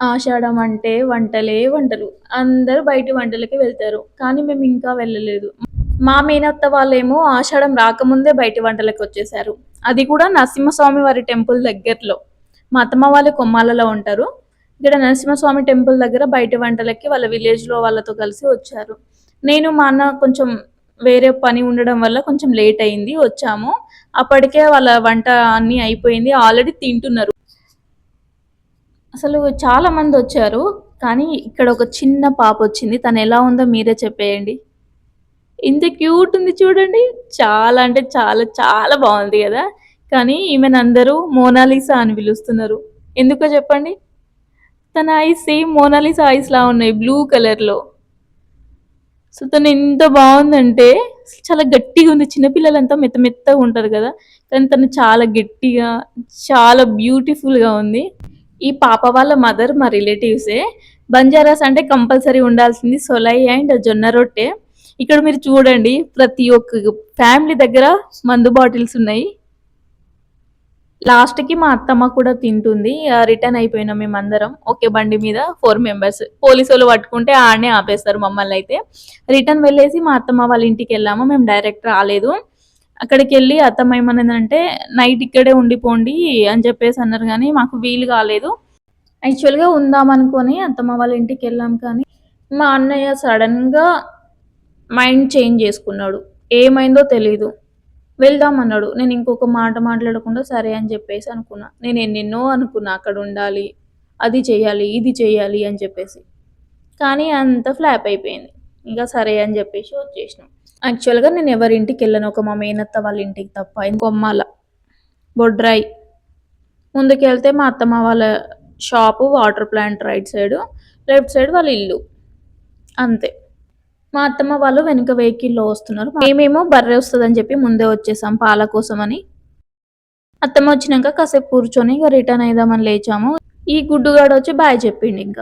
ఆషాఢం అంటే వంటలే వంటలు. అందరూ బయటి వంటలకి వెళ్తారు. కానీ మేమింకా వెళ్ళలేదు. మా మేనత్త వాళ్ళేమో ఆషాఢం రాకముందే బయటి వంటలకొచ్చేసారు. అది కూడా నరసింహస్వామి వారి టెంపుల్ దగ్గరలో. మా అత్తమ్మ వాళ్ళు కొమ్మాలలో ఉంటారు. ఇక్కడ నరసింహస్వామి టెంపుల్ దగ్గర బయటి వంటలకి వాళ్ళ విలేజ్‌లో వాళ్ళతో కలిసి వచ్చారు. నేను, మా అన్న కొంచెం వేరే పని ఉండడం వల్ల కొంచెం లేట్ అయింది. వచ్చాము. అప్పటికే వాళ్ళ వంట అన్నీ అయిపోయింది. ఆల్రెడీ తింటున్నారు. అసలు చాలా మందొచ్చారు. కానీ ఇక్కడ ఒక చిన్న పాపొచ్చింది. తనెలా ఉందో మీరే చెప్పేయండి. ఇంత క్యూట్ ఉంది చూడండి. చాలా అంటే చాలా చాలా బావుంది గదా! కానీ ఈమెనందరూ మోనాలిసా అని పిలుస్తున్నారు. ఎందుకో చెప్పండి? తన ఐస్ సేమ్ మోనాలిసా ఐస్‌లా ఉన్నాయి బ్లూ కలర్‌లో. సో, తనెంత బావుందంటే చాలా గట్టిగుంది. చిన్న పిల్లలంతా మెత్త మెత్తగా ఉంటారు గదా! కానీ తను చాలా గట్టిగా, చాలా బ్యూటిఫుల్‌గా ఉంది. ఈ పాప వాళ్ళ మదర్ మా రిలేటివ్సే. బంజారాస్ అంటే కంపల్సరీ ఉండాల్సింది సొలై అండ్ జొన్న రొట్టె. ఇక్కడ మీరు చూడండి ప్రతి ఒక్క ఫ్యామిలీ దగ్గర మందు బాటిల్స్ ఉన్నాయి. లాస్ట్‌కి మా అత్తమ్మ కూడా తింటుంది. రిటర్న్ అయిపోయినాం మేమందరం. ఒకే బండి మీద 4 మెంబర్స్. పోలీసోళ్ళు పట్టుకుంటే ఆడనే ఆపేస్తారు మమ్మల్నయితే. రిటర్న్ వెళ్ళేసి మా అత్తమ్మ వాళ్ళ ఇంటికెళ్ళాము. మేము డైరెక్ట్ రాలేదు. అక్కడికెళ్ళి అత్తమ్మ ఏమన్నదంంటే, "నైట్ ఇక్కడే ఉండిపోండి" అని చెప్పేసి అన్నారు గానీ, మాకు వీలు కాలేదు. యాక్చువల్‌గా ఉందామనుకోని అత్తమ్మ వాళ్ళ ఇంటికెళ్ళాం కానీ, మా అన్నయ్య సడెన్‌గా మైండ్ చేంజ్ చేసుకున్నాడు. ఏమైందో తెలీదు. వెళ్దామన్నాడు. నేను ఇంకొక మాట మాట్లాడకుండా సరే అని చెప్పేసి అనుకున్నా. నేను ఎన్నెన్నో అనుకున్నా అక్కడుండాలి, అది చెయ్యాలి, ఇది చెయ్యాలి అని చెప్పేసి. కానీ అంతా ఫ్లాప్ అయిపోయింది. ఇంక సరే అని చెప్పేసి వచ్చేసినాం. యాక్చువల్‌గా నేను ఎవరింటికెళ్ళను. ఒక మా మేనత్త వాళ్ళ ఇంటికి తప్ప. కొమ్మాల, బొడ్రాయి. ముందుకెళ్తే మా అత్తమ్మ వాళ్ళ shop, water plant right side, left side వాళ్ళ ఇల్లు. అంతే. మా అత్తమ్మ వాళ్ళు వెనక వెహికల్‌లో వస్తున్నారు. మేమేమో బర్రె వస్తదని చెప్పి ముందే వచ్చేసాం పాల కోసమని. అత్తమ్మ వచ్చినంక కాసేపు కూర్చొని ఇగ రిటర్న్ అయిదామని లేచాము. ఈ గుడ్డుగాడొచ్చి బాయ్ చెప్పిండింక.